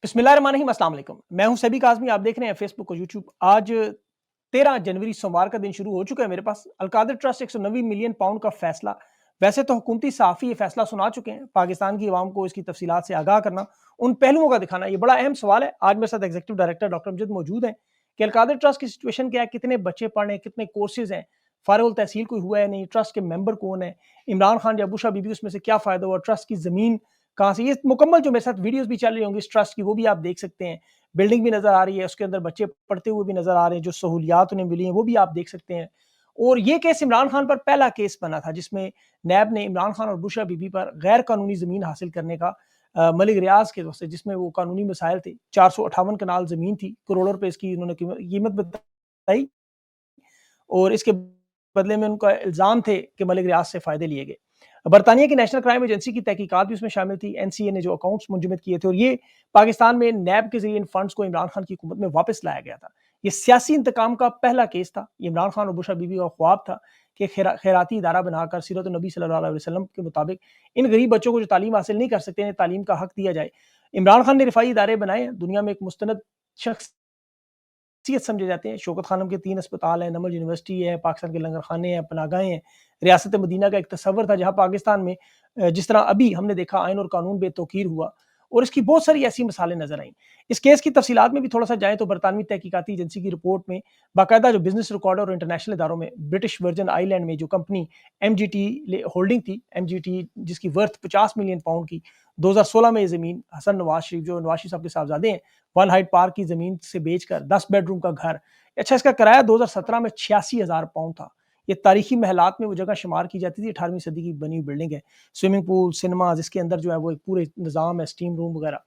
बिस्मिल्लाहिर्रहमानिर्रहीम, अस्सलाम वालेकुम। मैं हूं सभी काज़मी, आप देख रहे हैं फेसबुक और यूट्यूब। आज 13 जनवरी सोमवार का दिन शुरू हो चुका है मेरे पास। अलकादिर ट्रस्ट 190 मिलियन पाउंड का फैसला। वैसे तो हुकूमती सहाफ़ी ये फैसला सुना चुके हैं, पाकिस्तान की आवाम को इसकी तफसीलात से आगाह करना, उन पहलुओं का दिखाना, ये बड़ा अहम सवाल है। आज मेरे साथ एग्जीक्यूटिव डायरेक्टर डॉक्टर अमजद मौजूद हैं कि अलकादिर ट्रस्ट की सिचुएशन क्या है, कितने बच्चे पढ़ रहे हैं, कितने कोर्सेज हैं, फारुल तहसील कोई हुआ है नहीं, ट्रस्ट के मेंबर कौन है, इमरान खान या बुशा बीबी उसमें से क्या फ़ायदा हुआ, ट्रस्ट की ज़मीन कहाँ से, ये मुकम्मल जो मेरे साथ वीडियोज़ भी चल रही होंगी इस ट्रस्ट की, वो भी आप देख सकते हैं। बिल्डिंग भी नज़र आ रही है, उसके अंदर बच्चे पढ़ते हुए भी नज़र आ रहे हैं, जो सहूलियात उन्हें मिली हैं, वो भी आप देख सकते हैं। और ये केस इमरान खान पर पहला केस बना था, जिसमें नैब ने इमरान खान और बुशरा बीबी पर गैर कानूनी ज़मीन हासिल करने का मलिक रियाज़ के से जिसमें वो कानूनी मसाइल थे, 458 कनाल ज़मीन थी, करोड़ों रुपए इसकी उन्होंने कीमत बताई और इसके बदले में उनका इल्ज़ाम थे कि मलिक रियाज से फ़ायदे लिए गए। बरतानिया की नेशनल क्राइम एजेंसी की तहकीकात भी उसमें शामिल थी। एनसीए ने जो अकाउंट्स मुंजमद किए थे और ये पाकिस्तान में नैब के ज़रिए इन फंड्स को इमरान खान की हुकूमत में वापस लाया गया था। ये सियासी इंतकाम का पहला केस था। ये इमरान खान और बुशरा बीबी का ख्वाब था कि खैराती इदारा बनाकर सीरत नबी सल्लल्लाहु अलैहि वसल्लम के मुताबिक इन गरीब बच्चों को जो तालीम हासिल नहीं कर सकते, इन्हें तालीम का हक दिया जाए। इमरान खान ने रिफाई इदारे बनाए, दुनिया में एक मुस्तनद शख्स शख्सियत समझे जाते हैं। शौकत खानम के 3 अस्पताल हैं, नमल यूनिवर्सिटी है, पाकिस्तान के लंगर खाने हैं, पनाहगाहें हैं। रियासत मदीना का एक तस्वर था जहाँ पाकिस्तान में जिस तरह अभी हमने देखा आइन और कानून बेतौकीर हुआ और इसकी बहुत सारी ऐसी मिसालें नज़र आईं। इस केस की तफसीलात में भी थोड़ा-सा जाएँ तो बरतानवी तहकीकाती एजेंसी की रिपोर्ट में बाकायदा जो बिज़नेस रिकॉर्ड और इंटरनेशनल इदारों में ब्रिटिश वर्जिन आइलैंड में जो कंपनी एमजीटी होल्डिंग थी, एमजीटी जिसकी वर्थ 50 मिलियन पाउंड की, 2016 में ये ज़मीन हसन नवाज शरीफ जो नवाज शरीफ साहब के साहबजादे हैं, वन हाइट पार्क की ज़मीन से बेचकर 10 बेडरूम का घर, अच्छा इसका किराया 2017 में 86,000 पाउंड था। ये तारीखी महलात में वो जगह शुमार की जाती थी, 18वीं सदी की बनी हुई बिल्डिंग है। स्विमिंग पूल, सिनेमाज़ इसके अंदर जो है वो एक पूरे निज़ाम है, स्टीम रूम वगैरह।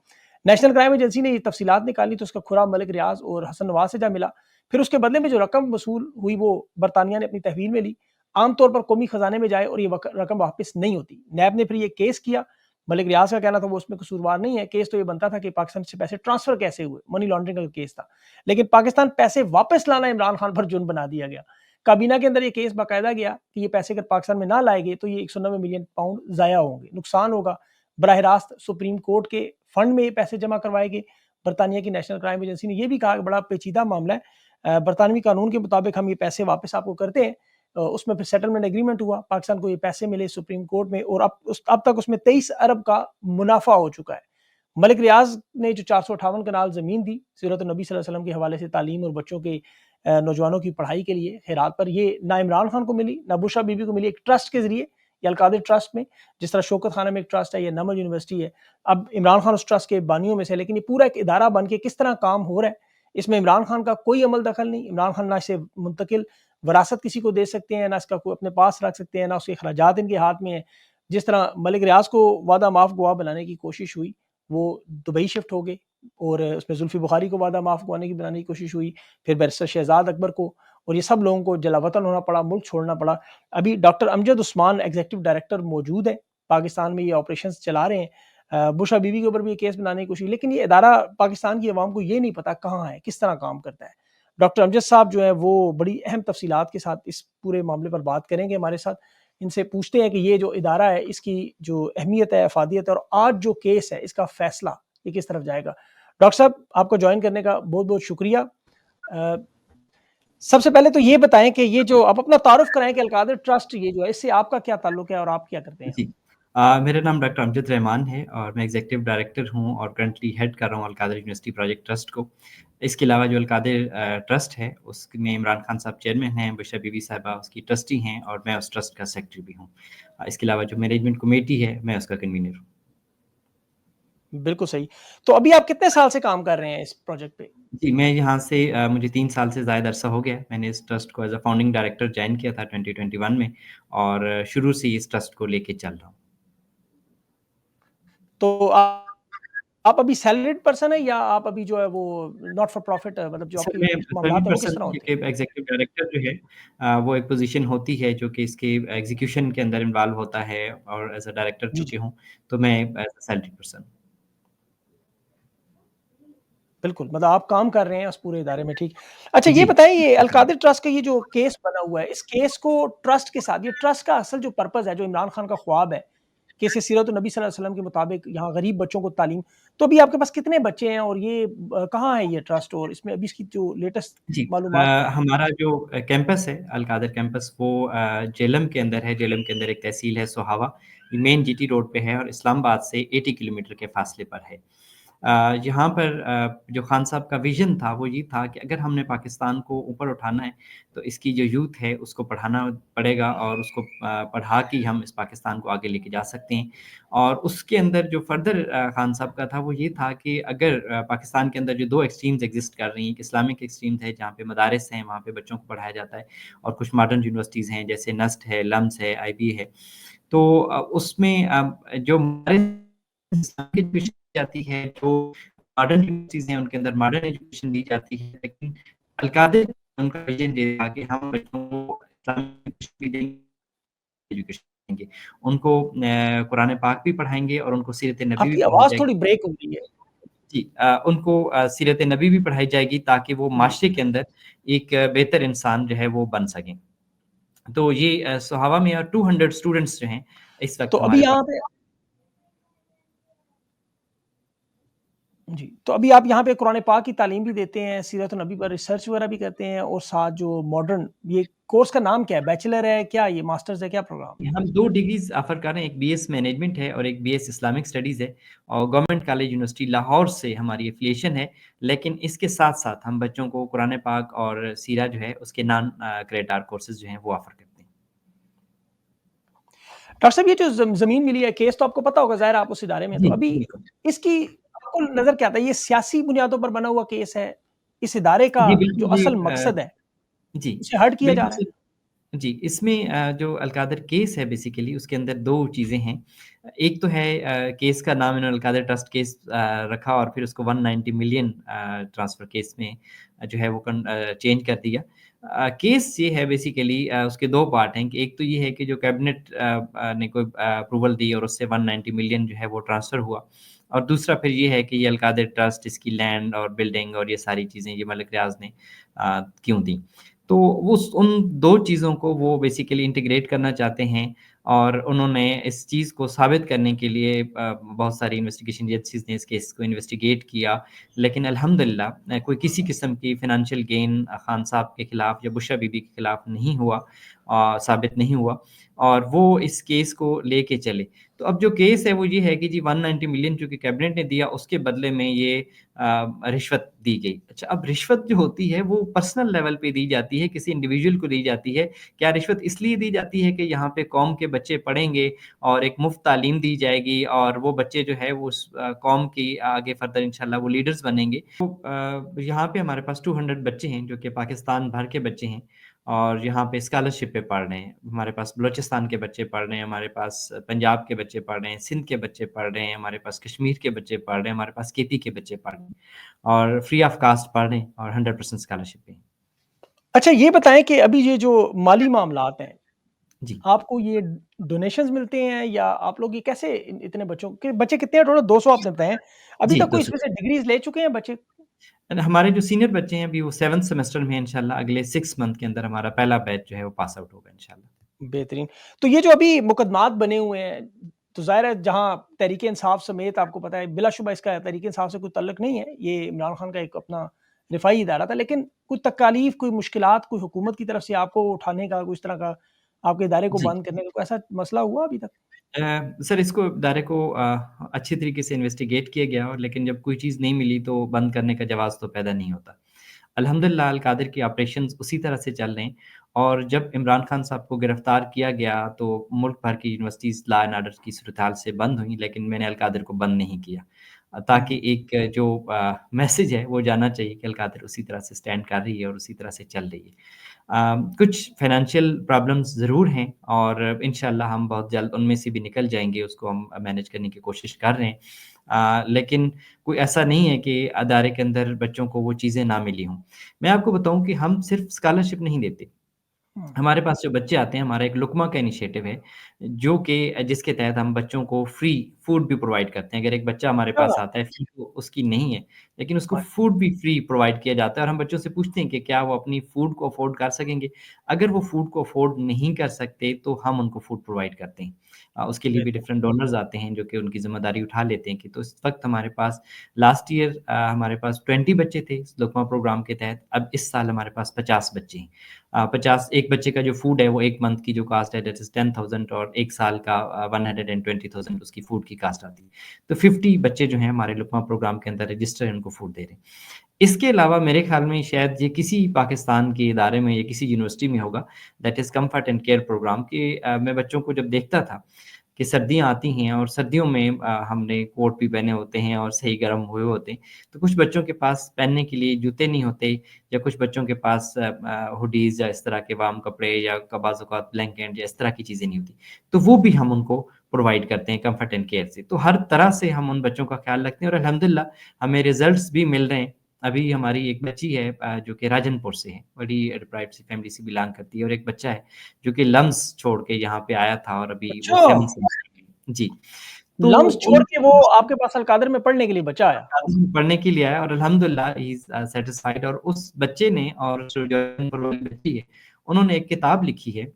नेशनल क्राइम एजेंसी ने ये तफसीलात निकाली तो उसका खुरा मलिक रियाज़ और हसन नवाज से जा मिला। फिर उसके बदले में जो रकम वसूल हुई वो बरतानिया ने अपनी तहवील में ली। आम तौर पर कौमी खजाने में जाए और ये रकम वापस नहीं होती। नैब ने फिर ये केस किया। मलिक रियाज का कहना था वो उसमें कसूरवार नहीं है। केस तो ये बनता था कि पाकिस्तान से पैसे ट्रांसफर कैसे हुए, मनी लॉन्ड्रिंग का केस था। लेकिन पाकिस्तान पैसे वापस लाना इमरान खान पर जुर्म बना दिया गया। काबीना के अंदर ये केस बाकायदा गया कि ये पैसे अगर पाकिस्तान में ना लाए गए तो ये 190 मिलियन पाउंड ज़ाया होंगे, नुकसान होगा। बराह रास्त सुप्रीम कोर्ट के फंड में ये पैसे जमा करवाए गए। बरतानिया की नेशनल क्राइम एजेंसी ने यह भी कहा कि बड़ा पेचीदा मामला है, बरतानवी कानून के मुताबिक हम ये पैसे वापस आपको करते हैं। उसमें फिर सेटलमेंट एग्रीमेंट हुआ, पाकिस्तान को ये पैसे मिले सुप्रीम कोर्ट में और अब तक उसमें 23 अरब का मुनाफा हो चुका है। मलिक रियाज ने जो 458 कनाल ज़मीन दी सीरत नबी सल्लल्लाहु अलैहि वसल्लम के हवाले से तालीम और बच्चों के नौजवानों की पढ़ाई के लिए खैरात पर, ये ना इमरान खान को मिली ना बुशरा बीबी को मिली, एक ट्रस्ट के जरिए या अलकादिर ट्रस्ट में, जिस तरह शौकत खाना में एक ट्रस्ट है या नमल यूनिवर्सिटी है। अब इमरान खान उस ट्रस्ट के बानियों में से, लेकिन ये पूरा एक इदारा बन के किस तरह काम हो रहा है, इसमें इमरान खान का कोई अमल दखल नहीं। इमरान खान ना इसे मुंतकिल वरासत किसी को दे सकते हैं, ना इसका कोई अपने पास रख सकते हैं, ना उसके अखराजात इनके हाथ में है। जिस तरह मलिक रियाज को वादा माफ गवाह बनाने की कोशिश हुई, वो दुबई शिफ्ट हो गए और उसमें जुल्फी बुखारी को वादा माफ गवाने की बनाने की कोशिश हुई, फिर बैरिस्टर शहजाद अकबर को, और ये सब लोगों को जलावतन होना पड़ा, मुल्क छोड़ना पड़ा। अभी doctor Amjad Usman executive director मौजूद हैं, पाकिस्तान में ये ऑपरेशंस चला रहे हैं। बुशरा बीवी के ऊपर भी ये केस बनाने की कोशिश, लेकिन ये इदारा पाकिस्तान की अवाम को ये नहीं पता कहाँ है, किस तरह काम करता है। डॉक्टर अमजद साहब जो है वो बड़ी अहम तफसीलात के साथ इस पूरे मामले पर बात करेंगे हमारे साथ। इनसे पूछते हैं कि ये जो इदारा है इसकी जो अहमियत है, अफादियत है और आज जो केस है इसका फैसला ये किस तरफ जाएगा। डॉक्टर साहब आपको ज्वाइन करने का बहुत बहुत शुक्रिया। सबसे पहले तो ये बताएं कि ये जो आप अपना तारुफ कराएं कि अलकादिर ट्रस्ट ये जो है इससे आपका क्या ताल्लुक है और आप क्या करते हैं। जी। मेरा नाम डॉक्टर अमजद रहमान है और मैं एग्जीक्यूटिव डायरेक्टर हूँ और करंटली हेड कर रहा हूँ अलकादिर यूनिवर्सिटी प्रोजेक्ट ट्रस्ट को। इसके अलावा जो अलकादिर ट्रस्ट है उसमें इमरान खान साहब चेयरमैन हैं, बुशरा बीबी साहिबा उसकी ट्रस्टी हैं और मैं उस ट्रस्ट का सेक्रेटरी भी हूँ। इसके अलावा जो मैनेजमेंट कमेटी है मैं उसका कन्वीनर हूँ। बिल्कुल सही। तो अभी आप कितने साल से काम कर रहे हैं इस प्रोजेक्ट पे? जी, मैं यहाँ से मुझे 3 साल से ज़्यादा अरसा हो गया है। मैंने इस ट्रस्ट को as a founding director join किया था 2021 में और शुरू से ही इस ट्रस्ट को लेके चल रहा हूँ। तो आप अभी सैलरीड पर्सन है या आप अभी जो है वो नॉट फॉर प्रॉफिट, मतलब जो सर, आपकी मैं मामलात सर्विंग है वो किस पर्सन तरह हूँ होते हैं? क्योंकि एग्ज़ीक्यूटिव डायरेक्टर जो है वो एक पोज़ीशन होती है जो कि इसके एग्ज़ीक्यूशन के अंदर इन्वॉल्व होता है और एज़ अ डायरेक्टर जी, चूँकि जी। हूँ, तो मैं एज़ अ सैलरी पर्सन हूँ। बिल्कुल, मतलब आप काम कर रहे हैं उस पूरे इदारे में, ठीक। अच्छा ये जी। बताइए ये अलकादिर ट्रस्ट का ये जो केस बना हुआ है, इस केस को ट्रस्ट के साथ, ये ट्रस्ट का असल जो पर्पज़ है, जो इमरान खान का ख्वाब है कि इसे सीरत नबी सल्लल्लाहु अलैहि वसल्लम के मुताबिक यहाँ गरीब बच्चों को तालीम, तो अभी आपके पास कितने बच्चे हैं और ये कहाँ है ये ट्रस्ट और इसमें अभी इसकी जो लेटेस्ट जी। मालूमात क्या है? हमारा जो कैंपस है, अल-कादर कैंपस वो जेलम के अंदर है। जेलम के अंदर एक तहसील है सोहावा, ये मेन जीटी रोड पे है और इस्लामाबाद से 80 किलोमीटर के फ़ासले पर है। यहाँ पर जो खान साहब का विज़न था, वो ये था कि अगर हमने पाकिस्तान को ऊपर उठाना है, तो इसकी जो यूथ है, उसको पढ़ाना पड़ेगा और उसको पढ़ा के ही हम इस पाकिस्तान को आगे लेके जा सकते हैं। और उसके अंदर जो फ़र्दर खान साहब का था, वो ये था कि अगर पाकिस्तान के अंदर जो 2 एक्सट्रीम्स एग्ज़िस्ट कर रही हैं, एक इस्लामिक एक्सट्रीम्स है, जहाँ पे मदारिस हैं, वहाँ पे बच्चों को पढ़ाया जाता है और कुछ मॉडर्न यूनिवर्सिटीज़ हैं, जैसे नस्ट है, लम्स है, आईबी है। तो उसमें जो मदारिस इस्लामिक एजुकेशन दी जाती है, जो मॉडर्न यूनिवर्सिटीज़ हैं, उनके अंदर मॉडर्न एजुकेशन दी जाती है, लेकिन अल-कादिर उनका विज़न ये था कि हम बच्चों को इस्लामिक एजुकेशन भी देंगे, एजुकेशन देंगे। उनको कुरान पाक भी पढ़ाएँगे और उनको सीरत नबी भी आपकी पढ़ाई आवाज़ जाएगी। थोड़ी ब्रेक हो रही है। जी, उनको सीरत नबी भी पढ़ाई जाएगी ताकि वो जी। माशरे के अंदर एक बेहतर इंसान जो है वो बन सकें। तो ये सोहावा में 200 स्टूडेंट्स जो हैं, इस तो वक़्त अभी हमारे पास। यहाँ पे जी, तो अभी आप यहाँ पे कुरान पाक की तालीम भी देते हैं, सीरत नबी पर रिसर्च वगैरह भी करते हैं और साथ जो मॉडर्न ये कोर्स का नाम क्या है? बैचलर है क्या ये मास्टर्स है क्या प्रोग्राम है? हम 2 डिग्रीज़ ऑफ़र कर रहे हैं, एक बीएस मैनेजमेंट है और एक बीएस इस्लामिक स्टडीज़ है और गवर्नमेंट कॉलेज यूनिवर्सिटी लाहौर से हमारी एफ़िलिएशन है। लेकिन इसके साथ-साथ हम बच्चों को कुरान पाक और सीरा जो है उसके नॉन क्रेडिट आर कोर्सेज़ जो हैं वो ऑफ़र करते हैं। डॉक्टर साहब ये जो ज़मीन मिली है, केस तो आपको पता होगा ज़ाहिर है आप उस इदारे में तो जी, अभी बिल्कुल। इसकी आपको नज़र क्या आता है? ये सियासी बुनियादों पर बना हुआ केस है? इस इदारे का जी, जो बिल्कुल ये असल मकसद है, जी, उसे हर्ट किया जा बिल्कुल रहा है? सही। जी, इसमें जो अल-कादर केस है बेसिकली उसके अंदर 2 चीज़ें हैं। एक तो है केस का नाम इन्होंने अल-कादर ट्रस्ट केस रखा और फिर उसको 190 मिलियन ट्रांसफ़र केस में जो है वो चेंज कर दिया। केस ये है बेसिकली उसके 2 पार्ट हैं कि एक तो ये है कि जो कैबिनेट ने कोई अप्रूवल दी और उससे 190 मिलियन जो है वो ट्रांसफ़र हुआ। और दूसरा फिर ये है कि ये अल-कादर ट्रस्ट इसकी लैंड और बिल्डिंग और ये सारी चीज़ें ये मलिक रियाज़ ने क्यों दी। तो उस उन 2 चीज़ों को वो बेसिकली इंटीग्रेट करना चाहते हैं और उन्होंने इस चीज़ को साबित करने के लिए बहुत सारी इन्वेस्टिगेशन एजेंसीज़ ने इस केस को इन्वेस्टिगेट किया। लेकिन अल्हम्दुलिल्लाह कोई किसी किस्म की फ़ाइनेंशियल गेन खान साहब के खिलाफ या बुशरा बीबी के खिलाफ नहीं हुआ साबित नहीं हुआ और वो इस केस को लेके चले। तो अब जो केस है वो ये है कि जी 190 मिलियन जो कि कैबिनेट ने दिया उसके बदले में ये रिश्वत दी गई। अच्छा अब रिश्वत जो होती है वो पर्सनल लेवल पे दी जाती है, किसी इंडिविजुअल को दी जाती है। क्या रिश्वत इसलिए दी जाती है कि यहाँ पे कौम के बच्चे पढ़ेंगे और एक मुफ़्त तालीम दी जाएगी और वो बच्चे जो है वो उस कौम की आगे फ़र्दर इंशाल्लाह वो लीडर्स बनेंगे। तो यहाँ पे हमारे पास 200 बच्चे हैं जो कि पाकिस्तान भर के बच्चे हैं और यहाँ पे स्कॉलरशिप पे पढ़ रहे हैं। हमारे पास बलूचिस्तान के बच्चे पढ़ रहे हैं, हमारे पास पंजाब के बच्चे पढ़ रहे हैं, सिंध के बच्चे पढ़ रहे हैं, हमारे पास कश्मीर के बच्चे पढ़ रहे हैं, हमारे पास केपी के बच्चे पढ़ रहे हैं और फ्री ऑफ कॉस्ट पढ़ रहे हैं और 100% स्कॉलरशिप पे हैं। अच्छा ये बताएँ कि अभी ये जो माली मामलात हैं, जी। आपको ये डोनेशंस मिलते हैं या आप लोग ये कैसे इतने बच्चों के बच्चे कितने हैं टोटल 200 आपने बताए। अभी जी, तक कोई 200 इसमें से डिग्रीज़ ले चुके हैं बच्चे? हमारे जो सीनियर बच्चे हैं अभी वो 7th सेमेस्टर में हैं इंशाल्लाह अगले 6 मंथ के अंदर हमारा पहला बैच जो है वो पास आउट होगा इंशाल्लाह। बेहतरीन। तो ये जो अभी मुकदमात बने हुए हैं, तो ज़ाहिर है जहाँ तहरीक-ए-इंसाफ समेत आपको पता है बिलाशुबा इसका तहरीक-ए-इंसाफ से कोई ताल्लुक नहीं है। ये इमरान खान का एक अपना दिफाई इदारा था। लेकिन कोई तकालीफ, कोई मुश्किलात, कोई हुकूमत की तरफ से आपको उठाने का, कोई इस तरह का आपके इदारे को जी। बंद करने का कोई ऐसा मसला हुआ अभी तक? सर इसको दायरे को अच्छी तरीके से इन्वेस्टिगेट किया गया और लेकिन जब कोई चीज़ नहीं मिली तो बंद करने का जवाज़ तो पैदा नहीं होता। अल्हम्दुलिल्लाह अल-कादिर की ऑपरेशंस उसी तरह से चल रहे हैं और जब इमरान खान साहब को गिरफ्तार किया गया तो मुल्क भर की यूनिवर्सिटीज़ लॉ एंड ऑर्डर की सूरत-हाल से बंद हुई लेकिन मैंने अल-कादिर को बंद नहीं किया। ताकि जी। एक जो मैसेज है वो जाना चाहिए कि अल-कादिर उसी तरह से स्टैंड कर रही है और उसी तरह से चल रही है। कुछ फाइनेंशियल प्रॉब्लम्स ज़रूर हैं और इंशाल्लाह हम बहुत जल्द उनमें से भी निकल जाएँगे, उसको हम मैनेज करने की कोशिश कर रहे हैं। लेकिन कोई ऐसा नहीं है कि अदारे के अंदर बच्चों को वो चीज़ें ना मिली हों। मैं आपको बताऊँ कि हम सिर्फ़ स्कॉलरशिप नहीं देते। हुँ। हमारे पास जो बच्चे आते हैं, हमारा एक लुकमा का इनिशिएटिव है, जो कि जिसके तहत हम बच्चों को फ्री फूड भी प्रोवाइड करते हैं। अगर एक बच्चा हमारे क्या पास बात आता है, फ़ी तो उसकी नहीं है, लेकिन उसको है! फूड भी फ्री प्रोवाइड किया जाता है और हम बच्चों से पूछते हैं कि क्या वो अपनी फूड को अफ़ोर्ड कर सकेंगे? अगर वो फूड को अफ़ोर्ड नहीं कर सकते, तो हम उनको फूड प्रोवाइड करते हैं। उसके लिए भी बिल्कुल। डिफरेंट डोनर्स आते हैं, जो कि उनकी ज़िम्मेदारी उठा लेते हैं कि तो इस वक़्त हमारे पास लास्ट ईयर हमारे पास 20 बच्चे थे इस लुक़मा प्रोग्राम के तहत, अब इस साल हमारे पास 50 बच्चे हैं। 50 एक बच्चे का जो फूड है वो 1 मंथ की जो कॉस्ट है दैट इज़ 10,000 और 1 साल का 120,000 उसकी फूड की कॉस्ट आती है। तो 50 बच्चे जो हैं हमारे लुक़मा प्रोग्राम के अंदर रजिस्टर हैं, उनको फूड दे रहे हैं। इसके अलावा मेरे ख़्याल में शायद ये किसी पाकिस्तान के इदारे में या किसी यूनिवर्सिटी में होगा that is comfort and care program कि मैं बच्चों को जब देखता था कि सर्दियाँ आती हैं और सर्दियों में हमने कोट भी पहने होते हैं और सही गर्म हुए होते हैं, तो कुछ बच्चों के पास पहनने के लिए जूते नहीं होते या कुछ बच्चों के पास हुडीज़ या इस तरह के वार्म कपड़े या बाज़-औक़ात ब्लैंकेट या इस तरह की चीज़ें नहीं होती। तो वो भी हम उनको प्रोवाइड करते हैं कम्फर्ट एंड केयर से। तो हर तरह से हम उन बच्चों का ख़्याल रखते हैं और अल्हम्दुलिल्लाह हमें रिज़ल्ट्स भी मिल रहे हैं। अभी हमारी एक बच्ची है जो कि राजनपुर से है, बड़ी डिप्राइव्ड सी फैमिली से बिलॉन्ग करती है और एक बच्चा है जो कि लम्स छोड़ के यहाँ पे आया था और अभी वो अच्छा! 7th सेमेस्टर में है। जी, तो लम्स छोड़ उन के वो आपके पास अल-कादर में पढ़ने के लिए बच्चा आया? पढ़ने के लिए आया और अल्हम्दुलिल्लाह ही इज़ सैटिस्फाइड और उस बच्चे ने और जो राजनपुर वाली बच्ची है, उन्होंने एक किताब लिखी है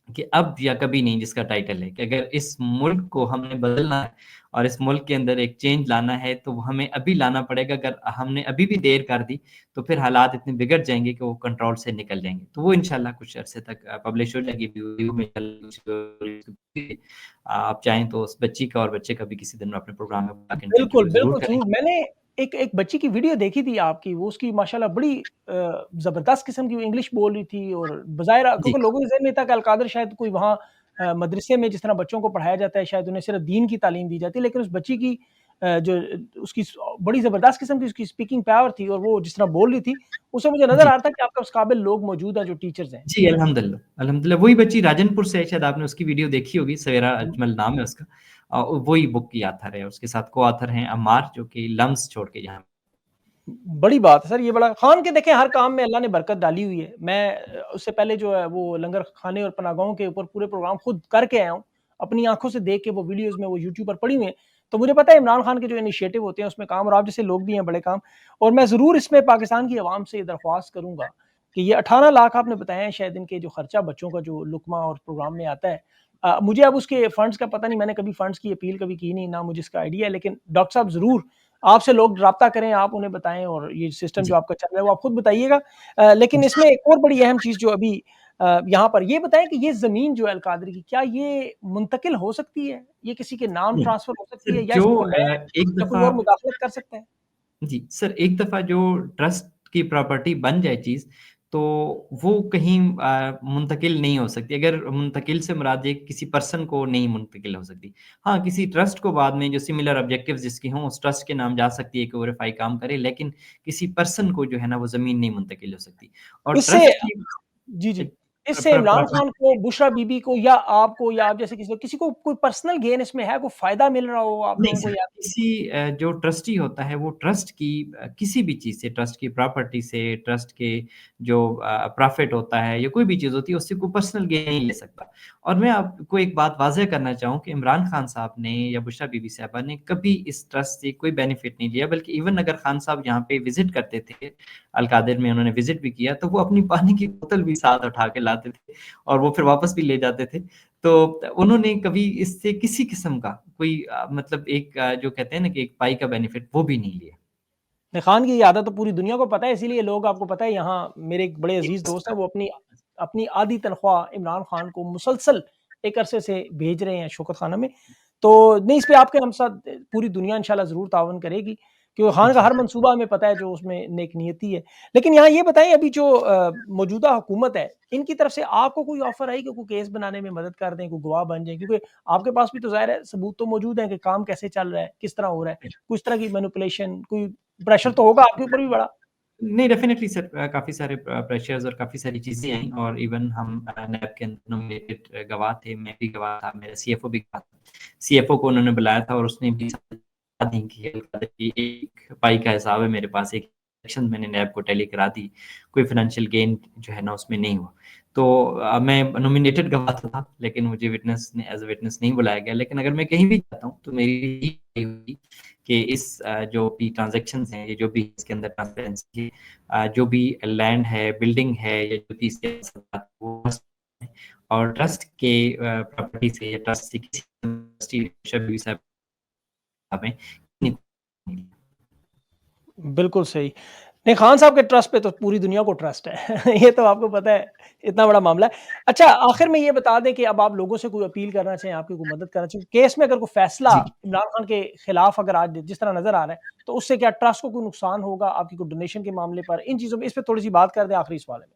कि अब या कभी नहीं जिसका टाइटल है कि अगर इस मुल्क को हमने बदलना है और इस मुल्क के अंदर एक चेंज लाना है तो वो हमें अभी लाना पड़ेगा। अगर हमने अभी भी देर कर दी तो फिर हालात इतने बिगड़ जाएँगे कि वो कंट्रोल से निकल जाएँगे। तो वो इंशाल्लाह कुछ अरसे तक पब्लिश हो जाएगी वीडियो में आप चाहें तो उस बच्ची का और बच्चे का भी किसी दिन अपने प्रोग्राम में बिल्कुल, इंटरव्यू ज़रूर बिल्कुल, ज़रूर। करेंगे। मैंने एक एक बच्ची की वीडियो देखी थी आपकी, वो उसकी माशाल्लाह बड़ी ज़बरदस्त किस्म की वो इंग्लिश बोल रही थी और बज़ाहिर जी। क्योंकि लोगों के ज़हन में था कि अल-कादर शायद कोई वहाँ मदरसे में जिस तरह बच्चों को पढ़ाया जाता है, शायद उन्हें सिर्फ़ दीन की तालीम दी जाती है, लेकिन उस बच्ची की जो उसकी बड़ी ज़बरदस्त किस्म की उसकी स्पीकिंग पावर थी और वो जिस तरह बोल रही थी, उससे मुझे नज़र जी। आ रहा था कि आपके उस काबिल लोग मौजूद हैं, जो टीचर्स हैं। जी, अल्हम्दुलिल्लाह, अल्हम्दुलिल्लाह वही बच्ची राजनपुर से है, शायद आपने उसकी वीडियो देखी होगी, सवेरा अजमल नाम है उसका। वही बुक की ऑथर है, उसके साथ को-ऑथर हैं अम्मार जो कि लम्स छोड़ के यहाँ बड़ी बात है सर, ये बड़ा खान के देखें हर काम में अल्लाह ने बरकत डाली हुई है। मैं उससे पहले जो है वो लंगर खाने और पनाहगाहों के ऊपर पूरे प्रोग्राम खुद करके आया हूँ। अपनी आँखों से देख के वो वीडियोज़ में वो यूट्यूब पर पड़ी हुई हैं। तो मुझे पता है इमरान खान के जो इनिशिएटिव होते हैं उसमें काम और आप जैसे लोग भी हैं बड़े काम और मैं ज़रूर इसमें पाकिस्तान की अवाम से ये दरख्वास्त करूँगा कि ये 18 लाख आपने बताया है शायद इनके जो खर्चा बच्चों का जो लुक़मा और प्रोग्राम में आता है। मुझे अब उसके फंड्स का पता नहीं, मैंने कभी फंड्स की अपील कभी की नहीं, ना मुझे इसका आइडिया है, लेकिन डॉक्टर साहब ज़रूर आपसे लोग राब्ता करें, आप उन्हें बताएँ और ये सिस्टम जो जी। आपका चल रहा है वो आप खुद बताइएगा। लेकिन जी। इसमें एक और बड़ी अहम चीज़ जो अभी यहाँ पर ये बताएँ कि ये ज़मीन जो है अल-कादरी की, क्या ये मुंतकिल हो सकती है? ये किसी के नाम नहीं, ट्रांसफ़र हो सकती सर है या जो इसमें मैं एक या कोई दफ़ा और मुदाखलत कर सकता है? जी, सर एक दफ़ा जो ट्रस्ट की प्रॉपर्टी बन जाए चीज़, तो वो कहीं मुंतकिल नहीं हो सकती। अगर मुंतकिल से मुराद ये किसी पर्सन को नहीं मुंतकिल हो सकती। हाँ, किसी ट्रस्ट को बाद में जो सिमिलर ऑब्जेक्टिव्स जिसके हों, उस ट्रस्ट के नाम जा सकती है कि वो वेरीफ़ाई काम करे, लेकिन किसी पर्सन को जो है ना, वो ज़मीन नहीं मुंतकिल हो सकती। और इससे ट्रस्ट की जी, अ, जी। प्र इससे प्र इमरान खान को, प्रॉपर्टी बुशरा बीबी को या आपको या आप जैसे किसी को कोई पर्सनल गेन इसमें है, कोई फ़ायदा मिल रहा हो आप नहीं लोगों को सर, या किसी जो ट्रस्टी होता है वो ट्रस्ट की किसी भी चीज़ से, ट्रस्ट की प्रॉपर्टी से, ट्रस्ट के जो प्रॉफ़िट होता है या कोई भी चीज़ होती है उससे कोई पर्सनल गेन नहीं ले सकता। और मैं आपको एक बात वाज़ह करना चाहूँ कि इमरान खान साहब ने या बुशरा बीबी साहिबा ने कभी इस ट्रस्ट से कोई बेनिफिट नहीं लिया, बल्कि इवन अगर खान साहब यहाँ पे विज़िट करते थे, अल-कादिर में उन्होंने विज़िट भी किया, तो वो अपनी पानी की बोतल भी साथ उठा के लाते थे और वो फिर वापस भी ले जाते थे। तो उन्होंने कभी इससे किसी किस्म का कोई मतलब एक जो कहते हैं ना कि एक पाई का बेनिफिट वो भी नहीं लिया। नहीं, खान की ये आदत तो पूरी दुनिया को पता है, इसीलिए लोग आपको पता है यहाँ मेरे एक बड़े जी, अज़ीज़ दोस्त हैं, वो अपनी अपनी आधी तनख्वाह इमरान खान को मुसलसल एक अरसे से भेज रहे हैं शौकत खाना में। तो नहीं, इस पे आपके हम साथ पूरी दुनिया इंशाल्लाह ज़रूर ताउन करेगी, क्योंकि खान का जी। हर मंसूबा हमें पता है जो उसमें नेक नियति है। लेकिन यहाँ ये बताएँ अभी जो मौजूदा हुकूमत है, इनकी तरफ से आपको कोई ऑफ़र आई कि कोई केस बनाने में मदद कर दें, कोई गवाह बन जाएँ? क्योंकि आपके पास भी तो ज़ाहिर है सबूत तो मौजूद हैं कि काम कैसे चल रहा है, किस तरह हो रहा है, कुछ तरह की मैनिपुलेशन कोई प्रेशर तो होगा आपके ऊपर भी बड़ा? नहीं, डेफ़िनिटली सर काफ़ी सारे प्रेशर्स और काफ़ी सारी चीज़ें आई और इवन हम नैब के अंदर नॉमिनेटेड गवाह थे, मैं भी गवाह था, मेरा सीएफओ भी गवाह था। सीएफओ को उन्होंने बुलाया था और उसने भी दी कि एक पाई का हिसाब है मेरे पास, एक सेक्शन मैंने नैब को टैली करा दी, कोई फाइनेंशियल गेन जो है ना उसमें नहीं हुआ। तो मैं नॉमिनेटेड गवाह था, लेकिन मुझे एज़ अ विटनेस नहीं बुलाया गया। लेकिन अगर मैं कहीं भी जाता हूँ, तो मेरी यही होगी कि इस जो भी ट्रांज़ैक्शंस हैं, ये जो भी इसके अंदर ट्रांसपेरेंसी है, जो भी लैंड है, बिल्डिंग है, या जो भी इसके अंदर वो ट्रस्ट है, और ट्रस्ट के प्रॉपर्टी से या ट्रस्ट से किसी हमें नहीं। बिल्कुल सही। नहीं, खान साहब के ट्रस्ट पे तो पूरी दुनिया को ट्रस्ट है। ये तो आपको पता है, इतना बड़ा मामला है। अच्छा, आखिर में ये बता दें कि अब आप लोगों से कोई अपील करना चाहें, आपकी कोई मदद करना चाहें, केस में अगर कोई फैसला जी। इमरान खान के खिलाफ अगर आज जिस तरह नज़र आ रहा है, तो उससे क्या ट्रस्ट को कोई नुकसान होगा आपकी कोई डोनेशन के मामले पर? इन चीज़ों में इस पे थोड़ी-सी बात कर दें आखिरी सवाल में।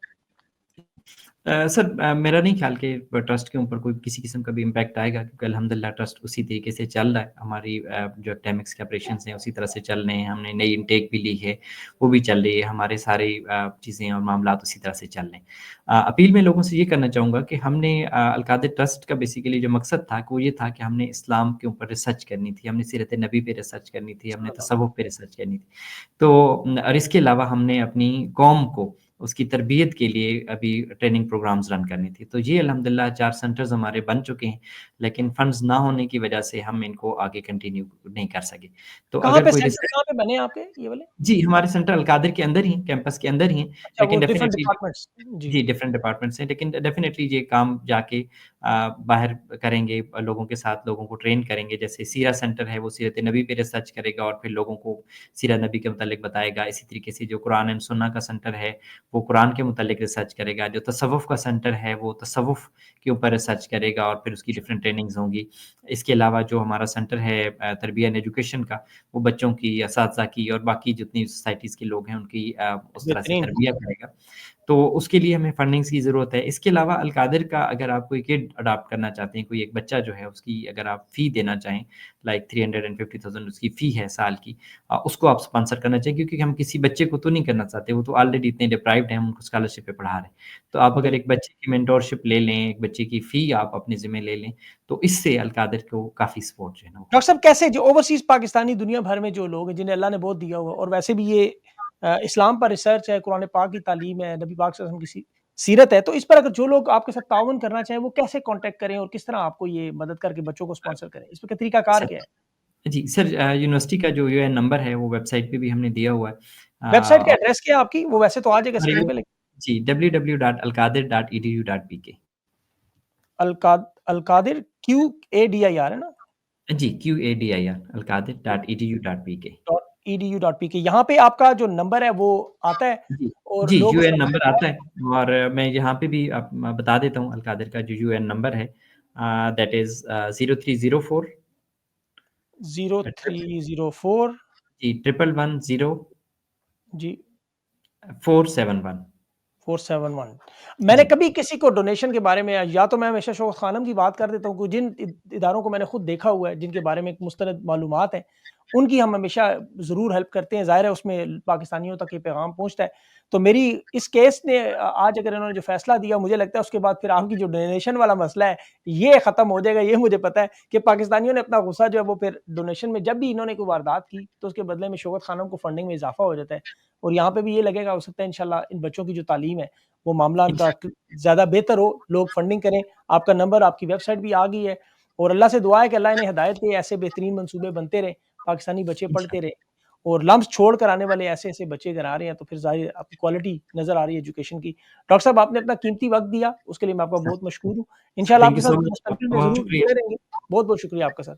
सर, मेरा नहीं ख्याल कि ट्रस्ट के ऊपर कोई किसी किस्म का भी इम्पैक्ट आएगा, क्योंकि अल्हम्दुलिल्लाह ट्रस्ट उसी तरीके से चल रहा है। हमारी जो एकेडमिक्स के ऑपरेशंस हैं उसी तरह से चल रहे हैं। हमने नई इनटेक भी ली है, वो भी चल रही है। हमारे सारे चीज़ें और मामलात उसी तरह से चल रहे हैं। अपील मैं लोगों से ये करना चाहूँगा कि हमने अल-कादिर ट्रस्ट का बेसिकली जो मकसद था, वो ये था कि हमने इस्लाम के ऊपर रिसर्च करनी थी, हमने सीरत नबी पे रिसर्च करनी थी, हमने तसव्वुफ़ पे रिसर्च करनी थी। तो और इसके अलावा हमने अपनी कौम को उसकी तरबियत के लिए अभी ट्रेनिंग प्रोग्राम्स रन करनी थी। तो ये अल्हम्दुलिल्लाह 4 सेंटर्स हमारे बन चुके हैं, लेकिन फंड्स ना होने की वजह से हम इनको आगे कंटिन्यू नहीं कर सके। तो कहाँ अगर पे कोई सेंटर रिसर्च कहाँ पे बने आपके ये वाले? जी, हमारे सेंटर अल-कादिर के अंदर ही हैं, कैंपस के अंदर ही हैं, अच्छा, वो लेकिन डिफरेंट डेफ़िनेटली डिपार्टमेंट्स। जी। जी, डिफरेंट डिपार्टमेंट्स हैं, लेकिन डेफ़िनेटली ये काम जाके बाहर करेंगे, लोगों के साथ लोगों को ट्रेन करेंगे। जैसे सीरा सेंटर है, वो सीरत नबी पे रिसर्च करेगा और फिर लोगों को सीरत नबी के मुतालिक बताएगा। इसी तरीके से जो कुरान एंड सुन्नह का सेंटर है, वो कुरान के मुतालिक रिसर्च करेगा। जो तसव्वुफ़ का सेंटर है, वो तसव्वुफ़ के ऊपर रिसर्च करेगा और फिर उसकी डिफरेंट ट्रेनिंग्स होंगी। इसके अलावा जो हमारा सेंटर है तरबिया एंड एजुकेशन का, वो बच्चों की, असातिज़ा की और बाकी जितनी सोसाइटीज़ के लोग हैं, उनकी उस तरह से बेहतरीन। तरबिया करेगा। तो उसके लिए हमें फंडिंग्स की ज़रूरत है। इसके अलावा अल-कादिर का अगर आप कोई किड अडॉप्ट करना चाहते हैं, कोई एक बच्चा जो है उसकी अगर आप फ़ी देना चाहें, लाइक 350,000 उसकी फ़ी है साल की, उसको आप स्पॉन्सर करना चाहिए, क्योंकि हम किसी बच्चे को तो नहीं करना चाहते, वो तो ऑलरेडी इतने डिप्राइव्ड हैं, हम उनको स्कॉलरशिप पे पढ़ा रहे हैं। तो आप अगर एक बिल्कुल। बच्चे की मेंटोरशिप ले लें, एक बच्चे की फ़ी आप अपने ज़िम्मे ले लें, तो इससे अल-कादिर को काफ़ी सपोर्ट जो है ना वो डॉक्टर साहब, कैसे जो ओवरसीज़ पाकिस्तानी दुनिया भर में जो लोग हैं, जिन्हें अल्लाह ने बहुत दिया हुआ है और वैसे भी ये इस्लाम पर रिसर्च है, कुरान पाक की तालीम है, नबी पाक सल्लल्लाहु अलैहि वसल्लम की सीरत है, तो इस पर अगर जो लोग आपके साथ ताउन करना चाहें, वो कैसे कॉन्टैक्ट करें और किस तरह आपको ये मदद करके बच्चों को स्पॉन्सर करें? इसका तरीकाकार सर क्या है? जी, सर यूनिवर्सिटी का जो यूएएन नंबर है, वो वेबसाइट पे भी हमने दिया हुआ है। वेबसाइट का और एड्रेस क्या है आपकी? वो वैसे तो आ जाएगा हमारी स्क्रीन वेब पे, लेकिन जी, www.alqadir.edu.pk। अल-कादिर QADIR है ना? जी, QADIR alqadir.edu.pk। .edu.pk। यहाँ पे आपका जो नंबर है वो आता है जी, और जी, लोग उस यूएएन नंबर पे नंबर कॉल। आता है और मैं यहाँ पे भी बता देता हूँ अल-कादिर का जो यूएएन नंबर है, दैट इज़ 0304 0304 जी, 1110 जी। 471। 471। मैंने जी, कभी किसी को डोनेशन के बारे में, या तो मैं हमेशा शौकत खानम की बात कर देता हूँ, जिन इदारों को मैंने खुद देखा हुआ है, जिनके बारे में मुस्तनद मालूमात हैं, उनकी हम हमेशा ज़रूर हेल्प करते हैं। ज़ाहिर है उसमें पाकिस्तानियों तक ये पैगाम पहुँचता है। तो मेरी इस केस ने आज अगर इन्होंने जो फ़ैसला दिया, मुझे लगता है उसके बाद फिर आपकी जो डोनेशन वाला मसला है, ये ख़त्म हो जाएगा। ये मुझे पता है कि पाकिस्तानियों ने अपना गुस्सा जो है वो फिर डोनेशन में, जब भी इन्होंने कोई वारदात की, तो उसके बदले में शौकत खानम को फंडिंग में इज़ाफ़ा हो जाता है। और यहाँ पे भी ये लगेगा, हो सकता है इंशाल्लाह इन बच्चों की जो तालीम है, वो मामला इनका इंशा ज़्यादा बेहतर हो, लोग फंडिंग करें। आपका नंबर, आपकी वेबसाइट भी आ गई है और अल्लाह से दुआ है कि अल्लाह इन्हें हिदायत दे, ऐसे बेहतरीन मंसूबे बनते रहें, पाकिस्तानी बच्चे पढ़ते इंशाल्लाह, रहें और लम्स छोड़ कर आने वाले ऐसे-ऐसे बच्चे अगर आ रहे हैं, तो फिर ज़ाहिर है आपकी क्वालिटी नज़र आ रही है एजुकेशन की। डॉक्टर साहब, आपने अपना कीमती वक़्त दिया, उसके लिए मैं आपका सर, बहुत मशकूर हूँ। इंशाल्लाह थैंक आपके यू साथ सो मच, मुस्तकिल में बहुत-बहुत ज़रूर शुक्रिया। जुड़े रहेंगे। बहुत-बहुत शुक्रिया आपका सर।